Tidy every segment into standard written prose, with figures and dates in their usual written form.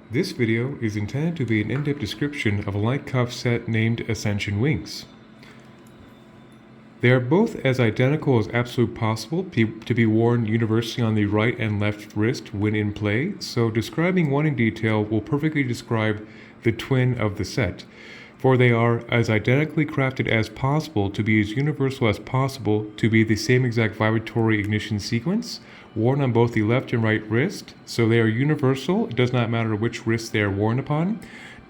This video is intended to be an in-depth description of a light cuff set named Ascension wings. They are both as identical as absolute possible to be worn universally on the right and left wrist when in play, so describing one in detail will perfectly describe the twin of the set, for they are as identically crafted as possible to be as universal as possible to be the same exact vibratory ignition sequence, worn on both the left and right wrist, so they are universal. It does not matter which wrist they are worn upon,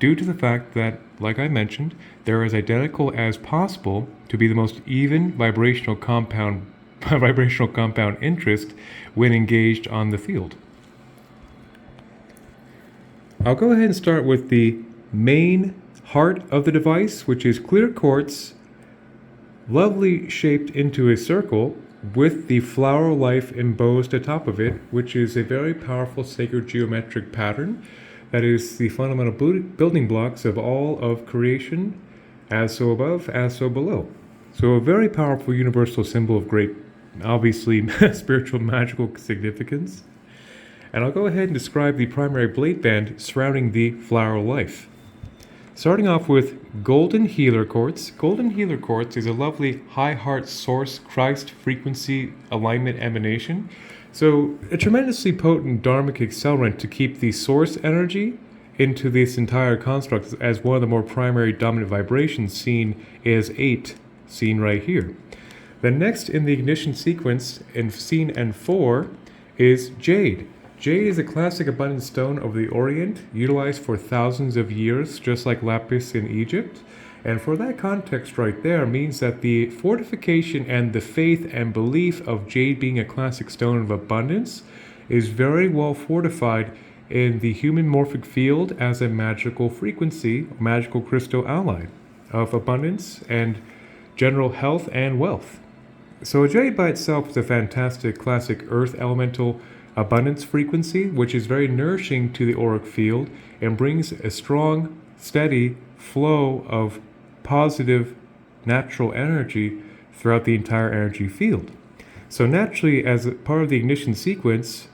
due to the fact that, like I mentioned, they're as identical as possible to be the most even vibrational compound interest when engaged on the field. I'll go ahead and start with the main heart of the device, which is clear quartz, lovely shaped into a circle with the flower life embossed atop of it, which is a very powerful sacred geometric pattern that is the fundamental building blocks of all of creation, as so above, as so below. So a very powerful universal symbol of great, obviously, spiritual magical significance. And I'll go ahead and describe the primary blade band surrounding the flower life. Starting off with golden healer quartz. Golden healer quartz is a lovely high heart source Christ frequency alignment emanation. So a tremendously potent dharmic accelerant to keep the source energy into this entire construct as one of the more primary dominant vibrations seen is 8, seen right here. Then next in the ignition sequence in scene N4 is jade. Jade is a classic abundant stone of the Orient, utilized for thousands of years, just like lapis in Egypt. And for that context right there means that the fortification and the faith and belief of jade being a classic stone of abundance is very well fortified in the human morphic field as a magical frequency, magical crystal ally of abundance and general health and wealth. So jade by itself is a fantastic classic earth elemental abundance frequency, which is very nourishing to the auric field and brings a strong, steady flow of positive natural energy throughout the entire energy field. So naturally, as a part of the ignition sequence,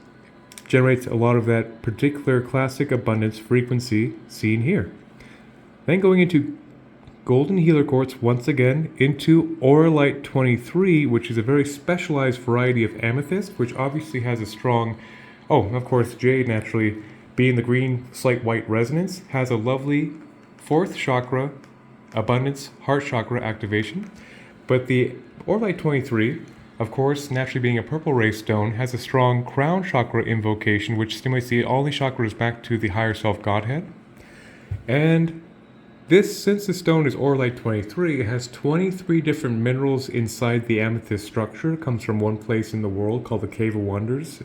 generates a lot of that particular classic abundance frequency seen here. Then going into golden healer quartz once again into Auralite 23, which is a very specialized variety of amethyst, which obviously has a strong, of course, jade naturally being the green slight white resonance, has a lovely fourth chakra, abundance, heart chakra activation. But the Auralite 23, of course, naturally being a purple ray stone, has a strong crown chakra invocation, which stimulates all the chakras back to the higher self Godhead. And since the stone is Auralite 23, it has 23 different minerals inside the amethyst structure. It comes from one place in the world called the Cave of Wonders,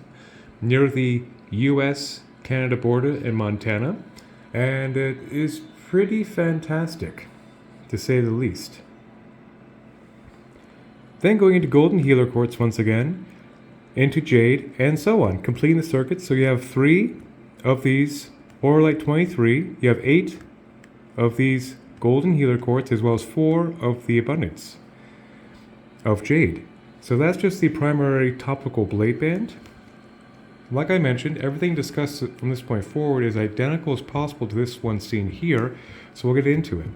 near the US-Canada border in Montana. And it is pretty fantastic, to say the least. Then going into golden healer quartz once again, into jade, and so on, completing the circuit. So you have 3 of these Auralite 23, you have 8 of these golden healer quartz, as well as 4 of the abundance of jade. So that's just the primary topical blade band. Like I mentioned, everything discussed from this point forward is identical as possible to this one seen here, so we'll get into it.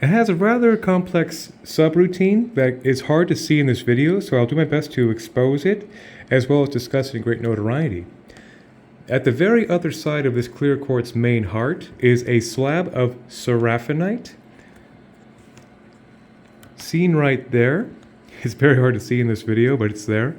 It has a rather complex subroutine that is hard to see in this video, so I'll do my best to expose it, as well as discuss it in great notoriety. At the very other side of this clear quartz main heart is a slab of seraphinite, seen right there. It's very hard to see in this video, but it's there.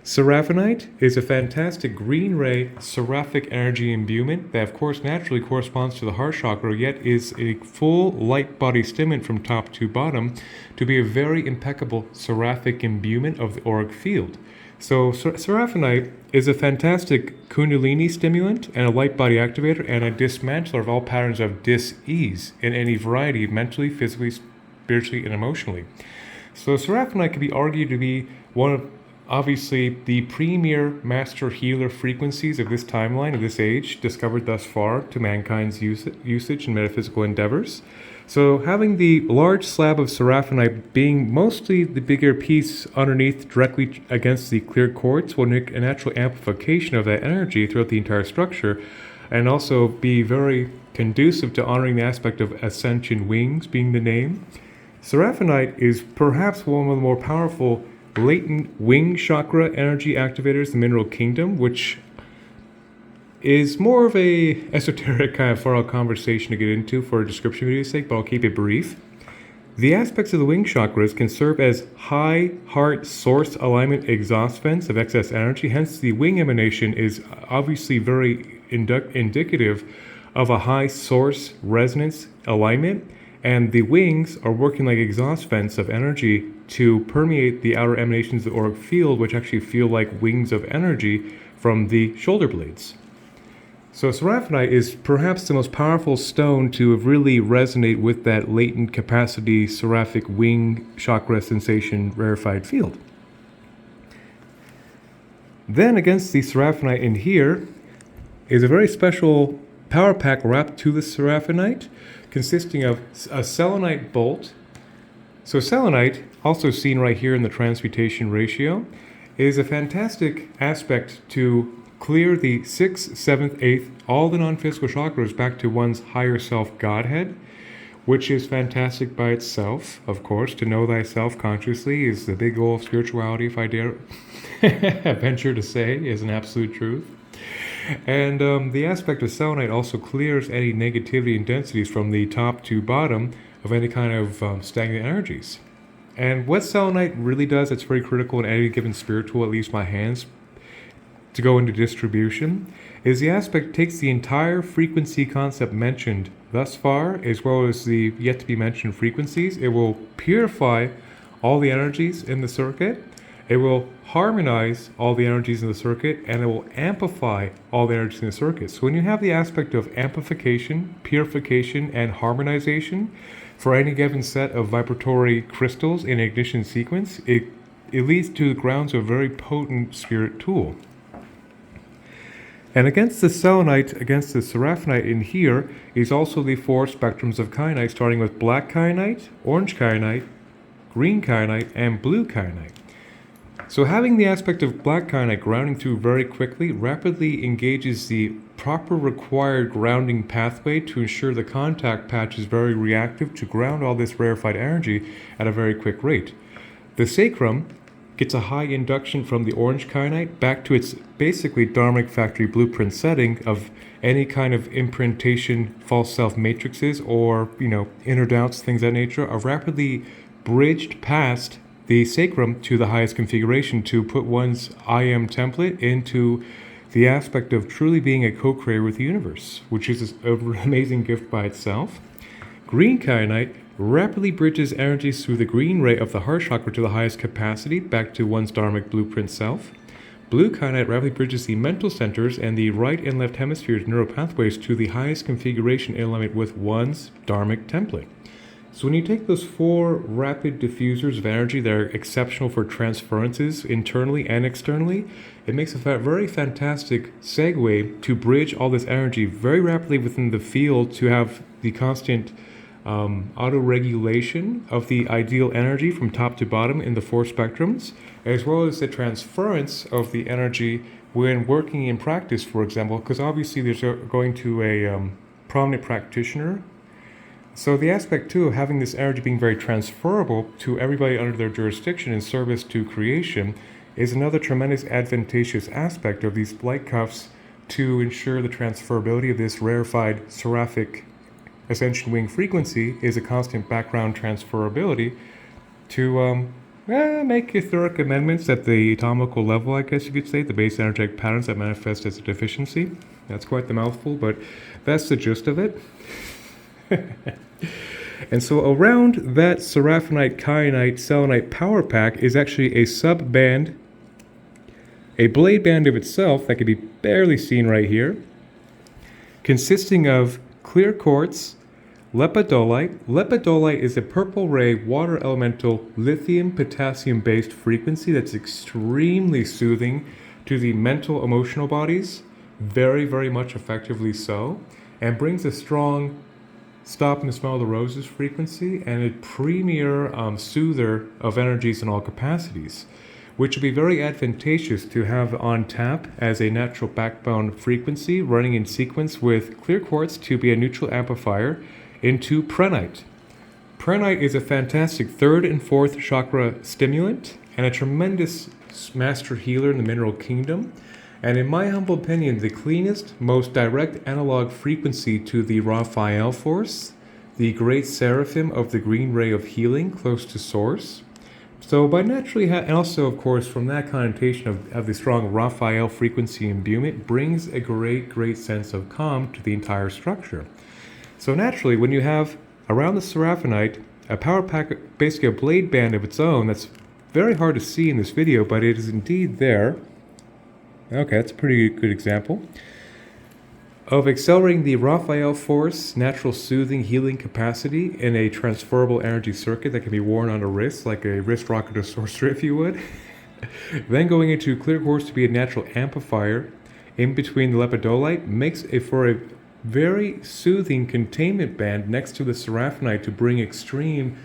Seraphinite is a fantastic green ray seraphic energy imbuement that of course naturally corresponds to the heart chakra, yet is a full light body stimulant from top to bottom to be a very impeccable seraphic imbuement of the auric field. So seraphinite is a fantastic kundalini stimulant and a light body activator and a dismantler of all patterns of dis-ease in any variety, mentally, physically, spiritually, and emotionally. So seraphinite can be argued to be one of obviously the premier master healer frequencies of this timeline, of this age, discovered thus far to mankind's usage in metaphysical endeavors. So having the large slab of seraphonite being mostly the bigger piece underneath directly against the clear quartz will make a natural amplification of that energy throughout the entire structure, and also be very conducive to honoring the aspect of Ascension wings being the name. Seraphonite is perhaps one of the more powerful latent wing chakra energy activators in the mineral kingdom, which is more of a esoteric kind of far-out conversation to get into for a description video's sake, but I'll keep it brief. The aspects of the wing chakras can serve as high heart source alignment exhaust vents of excess energy, hence the wing emanation is obviously very indicative of a high source resonance alignment, and the wings are working like exhaust vents of energy to permeate the outer emanations of the auric field, which actually feel like wings of energy from the shoulder blades. So seraphonite is perhaps the most powerful stone to really resonate with that latent capacity seraphic wing chakra sensation rarefied field. Then against the seraphonite in here is a very special power pack wrapped to the seraphonite, consisting of a selenite bolt. So selenite, also seen right here in the transmutation ratio, is a fantastic aspect to clear the 6th, 7th, 8th, all the non-physical chakras back to one's higher self Godhead, which is fantastic by itself, of course. To know thyself consciously is the big goal of spirituality, if I dare venture to say, is an absolute truth. And the aspect of selenite also clears any negativity and densities from the top to bottom of any kind of stagnant energies. And what selenite really does, it's very critical in any given spiritual, at least my hands, to go into distribution, is the aspect takes the entire frequency concept mentioned thus far, as well as the yet to be mentioned frequencies. It will purify all the energies in the circuit. It will harmonize all the energies in the circuit, and it will amplify all the energies in the circuit. So when you have the aspect of amplification, purification, and harmonization for any given set of vibratory crystals in ignition sequence, it leads to the grounds of a very potent spirit tool. And against the selenite, against the seraphonite in here, is also the 4 spectrums of kyanite, starting with black kyanite, orange kyanite, green kyanite, and blue kyanite. So having the aspect of black kyanite grounding through very quickly rapidly engages the proper required grounding pathway to ensure the contact patch is very reactive to ground all this rarefied energy at a very quick rate. The sacrum gets a high induction from the orange kyanite back to its basically dharmic factory blueprint setting of any kind of imprintation, false self matrices, or inner doubts, things of that nature, are rapidly bridged past the sacrum to the highest configuration to put one's I am template into the aspect of truly being a co-creator with the universe, which is an amazing gift by itself. Green kyanite rapidly bridges energies through the green ray of the heart chakra to the highest capacity back to one's dharmic blueprint self. Blue kyanite rapidly bridges the mental centers and the right and left hemispheres neural pathways to the highest configuration in alignment with one's dharmic template. So when you take those 4 rapid diffusers of energy that are exceptional for transferences internally and externally, it makes a very fantastic segue to bridge all this energy very rapidly within the field to have the constant auto-regulation of the ideal energy from top to bottom in the 4 spectrums, as well as the transference of the energy when working in practice, for example, because obviously there's going to a prominent practitioner. So the aspect too of having this energy being very transferable to everybody under their jurisdiction in service to creation is another tremendous advantageous aspect of these light cuffs to ensure the transferability of this rarefied seraphic Ascension wing frequency is a constant background transferability to make etheric amendments at the atomical level, I guess you could say, the base energetic patterns that manifest as a deficiency. That's quite the mouthful, but that's the gist of it. And so around that seraphonite, kyanite, selenite power pack is actually a sub-band, a blade band of itself that can be barely seen right here, consisting of clear quartz, lepidolite. Lepidolite is a purple ray water elemental lithium potassium based frequency that's extremely soothing to the mental emotional bodies, very much effectively so, and brings a strong Stop and Smell the Roses frequency, and a premier soother of energies in all capacities, which would be very advantageous to have on tap as a natural backbone frequency running in sequence with clear quartz to be a neutral amplifier into prehnite. Prehnite is a fantastic third and fourth chakra stimulant and a tremendous master healer in the mineral kingdom. And in my humble opinion, the cleanest, most direct analog frequency to the Raphael force, the great seraphim of the green ray of healing close to source. So by naturally, and also of course from that connotation of the strong Raphael frequency imbuement, brings a great sense of calm to the entire structure. So naturally, when you have around the seraphinite a power pack, basically a blade band of its own, that's very hard to see in this video, but it is indeed there. Okay, that's a pretty good example of accelerating the Raphael force, natural soothing, healing capacity in a transferable energy circuit that can be worn on a wrist, like a wrist rocket or sorcerer, if you would. Then going into clear quartz to be a natural amplifier in between the lepidolite makes for a very soothing containment band next to the seraphinite to bring extreme,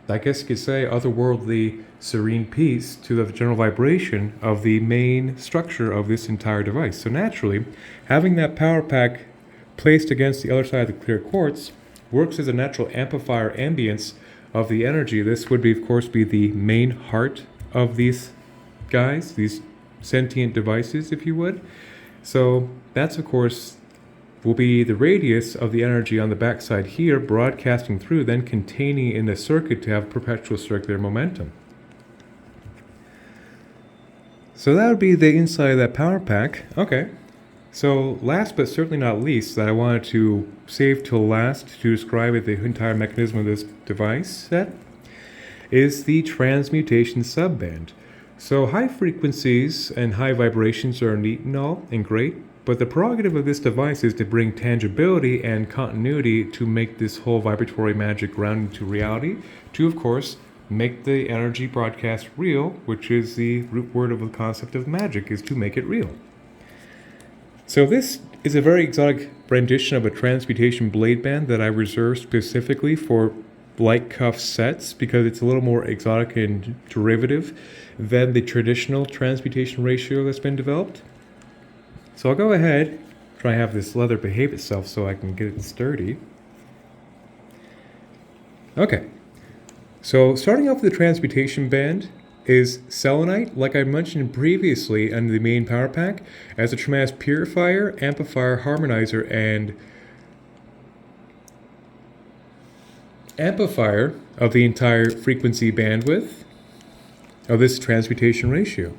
I guess you could say, otherworldly serene peace to the general vibration of the main structure of this entire device. So naturally, having that power pack placed against the other side of the clear quartz works as a natural amplifier ambience of the energy. This would be, of course, be the main heart of these guys, these sentient devices, if you would. So that's, of course, will be the radius of the energy on the backside here, broadcasting through, then containing in the circuit to have perpetual circular momentum. So that would be the inside of that power pack. Okay. So last but certainly not least, that I wanted to save till last to describe the entire mechanism of this device set, is the transmutation subband. So high frequencies and high vibrations are neat and all and great, but the prerogative of this device is to bring tangibility and continuity to make this whole vibratory magic ground into reality, to, of course, make the energy broadcast real, which is the root word of the concept of magic, is to make it real. So this is a very exotic rendition of a transmutation blade band that I reserved specifically for light cuff sets because it's a little more exotic and derivative than the traditional transmutation ratio that's been developed. So I'll go ahead, try to have this leather behave itself so I can get it sturdy. Okay, so starting off with the transmutation band is selenite, like I mentioned previously on the main power pack, as a tremendous purifier, amplifier, harmonizer, and amplifier of the entire frequency bandwidth of this transmutation ratio.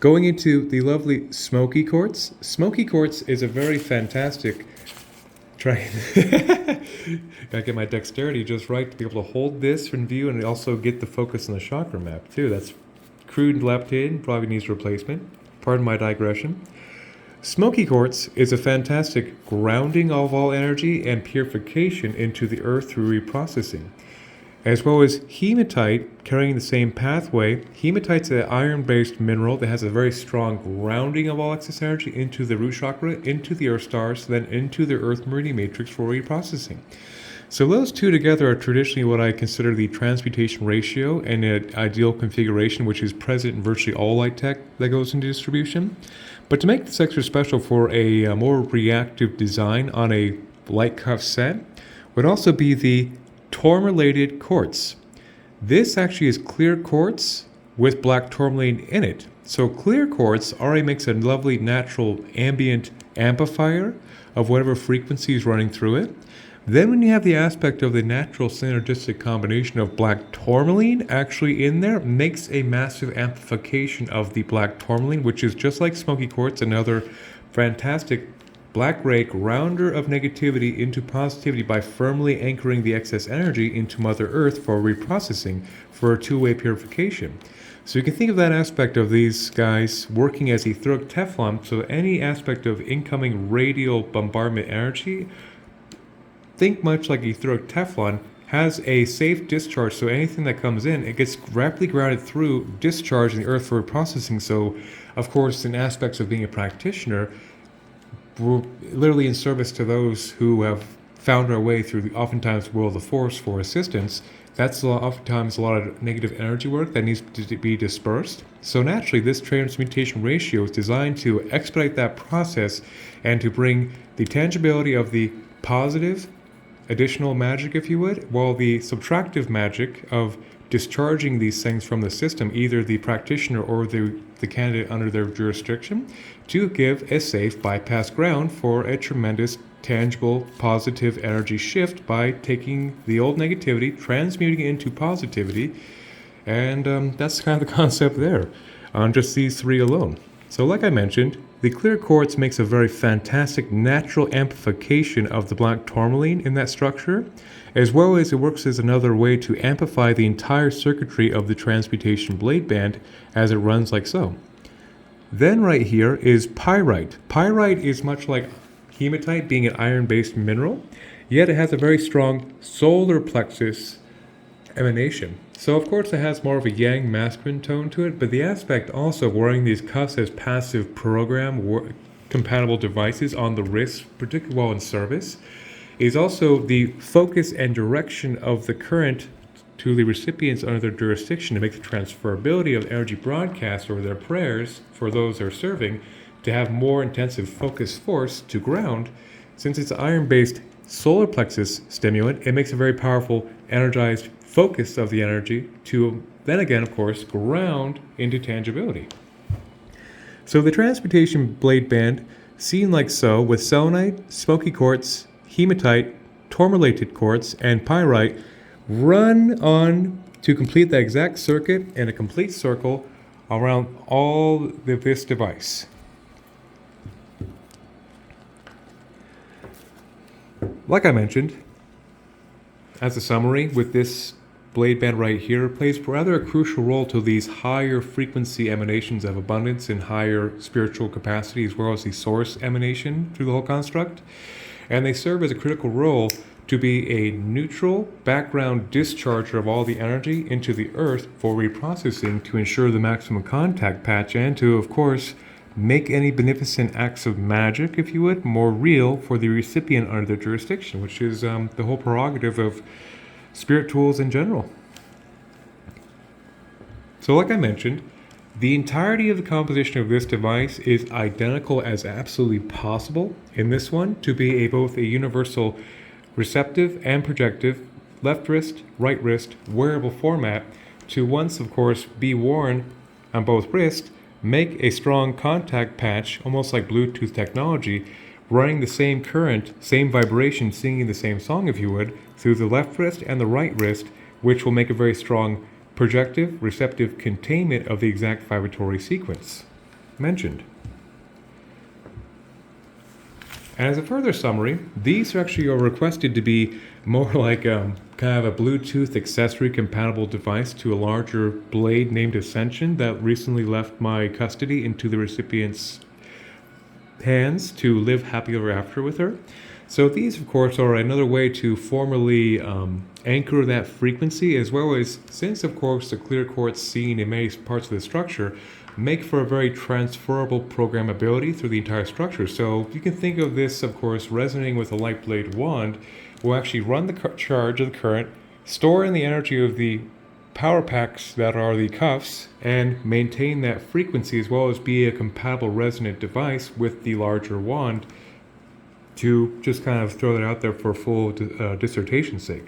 Going into the lovely smoky quartz. Smoky quartz is a very fantastic gotta get my dexterity just right to be able to hold this in view and also get the focus on the chakra map too. That's crude and dilapidated, probably needs replacement. Pardon my digression. Smoky quartz is a fantastic grounding of all energy and purification into the earth through reprocessing, as well as hematite carrying the same pathway. Hematite's an iron-based mineral that has a very strong grounding of all excess energy into the root chakra, into the earth stars, then into the earth meridian matrix for reprocessing. So those two together are traditionally what I consider the transmutation ratio and an ideal configuration, which is present in virtually all light tech that goes into distribution. But to make this extra special for a more reactive design on a light cuff set would also be the tourmalated quartz. This actually is clear quartz with black tourmaline in it. So clear quartz already makes a lovely natural ambient amplifier of whatever frequency is running through it. Then when you have the aspect of the natural synergistic combination of black tourmaline actually in there, makes a massive amplification of the black tourmaline, which is just like smoky quartz, another fantastic black ray grounder of negativity into positivity by firmly anchoring the excess energy into Mother Earth for reprocessing for a two-way purification. So you can think of that aspect of these guys working as etheric Teflon, so any aspect of incoming radial bombardment energy, think much like etheric Teflon, has a safe discharge, so anything that comes in, it gets rapidly grounded through discharge in the earth for processing. So, of course, in aspects of being a practitioner, we're literally in service to those who have found our way through the oftentimes Will of the Force for assistance, that's oftentimes a lot of negative energy work that needs to be dispersed. So naturally, this transmutation ratio is designed to expedite that process and to bring the tangibility of the positive additional magic, if you would, while the subtractive magic of discharging these things from the system, either the practitioner or the candidate under their jurisdiction, to give a safe bypass ground for a tremendous tangible positive energy shift by taking the old negativity, transmuting it into positivity, and that's kind of the concept there on just these three alone. So like I mentioned, the clear quartz makes a very fantastic natural amplification of the black tourmaline in that structure, as well as it works as another way to amplify the entire circuitry of the transmutation blade band as it runs like so. Then right here is pyrite. Pyrite is much like hematite, being an iron-based mineral, yet it has a very strong solar plexus emanation. So of course it has more of a yang masculine tone to it, but the aspect also of wearing these cuffs as passive program compatible devices on the wrist, particularly while in service, is also the focus and direction of the current to the recipients under their jurisdiction to make the transferability of energy broadcast or their prayers for those they're serving to have more intensive focus force to ground. Since it's iron-based solar plexus stimulant, it makes a very powerful energized focus of the energy to then again, of course, ground into tangibility. So the transmutation blade band, seen like so, with selenite, smoky quartz, hematite, tourmalated quartz, and pyrite, run on to complete the exact circuit and a complete circle around all of this device. Like I mentioned, as a summary, with this blade band right here, plays rather a crucial role to these higher frequency emanations of abundance and higher spiritual capacity, as well as the source emanation through the whole construct. And they serve as a critical role to be a neutral background discharger of all the energy into the earth for reprocessing to ensure the maximum contact patch and to, of course, make any beneficent acts of magic, if you would, more real for the recipient under their jurisdiction, which is the whole prerogative of spirit tools in general. So like I mentioned, the entirety of the composition of this device is identical as absolutely possible in this one to be both a universal receptive and projective left wrist, right wrist wearable format to once, of course, be worn on both wrists, make a strong contact patch, almost like Bluetooth technology, running the same current, same vibration, singing the same song, if you would, through the left wrist and the right wrist, which will make a very strong projective, receptive containment of the exact vibratory sequence mentioned. And as a further summary, these actually are requested to be more like kind of a Bluetooth accessory compatible device to a larger blade named Ascension that recently left my custody into the recipient's hands to live happy ever after with her. So these, of course, are another way to formally anchor that frequency, as well as, since, of course, the clear quartz seen in many parts of the structure, make for a very transferable programmability through the entire structure. So you can think of this, of course, resonating with a light blade wand, will actually run the charge of the current, store in the energy of the power packs that are the cuffs, and maintain that frequency, as well as be a compatible resonant device with the larger wand, to just kind of throw that out there for full dissertation's sake.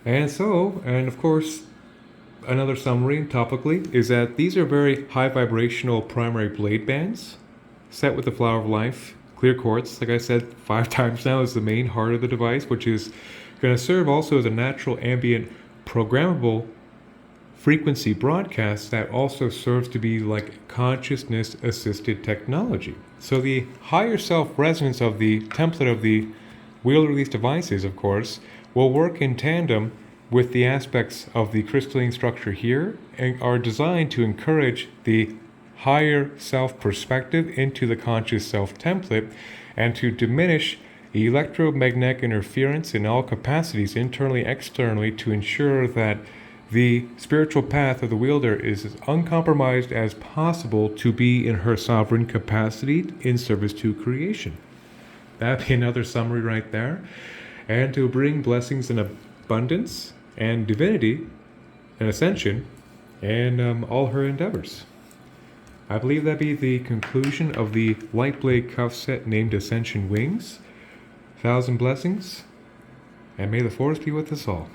And so, and of course, another summary topically is that these are very high vibrational primary blade bands set with the Flower of Life clear quartz, like I said 5 times now, is the main heart of the device, which is going to serve also as a natural ambient programmable frequency broadcast that also serves to be like consciousness assisted technology. So the higher self resonance of the template of the wielder of these devices, of course, will work in tandem with the aspects of the crystalline structure here and are designed to encourage the higher self perspective into the conscious self template and to diminish electromagnetic interference in all capacities, internally, externally, to ensure that the spiritual path of the wielder is as uncompromised as possible to be in her sovereign capacity in service to creation. that'd be another summary right there. And to bring blessings and abundance and divinity and ascension and all her endeavors. I believe that'd be the conclusion of the light blade cuff set named Ascension Wings. 1,000 blessings, and may the force be with us all.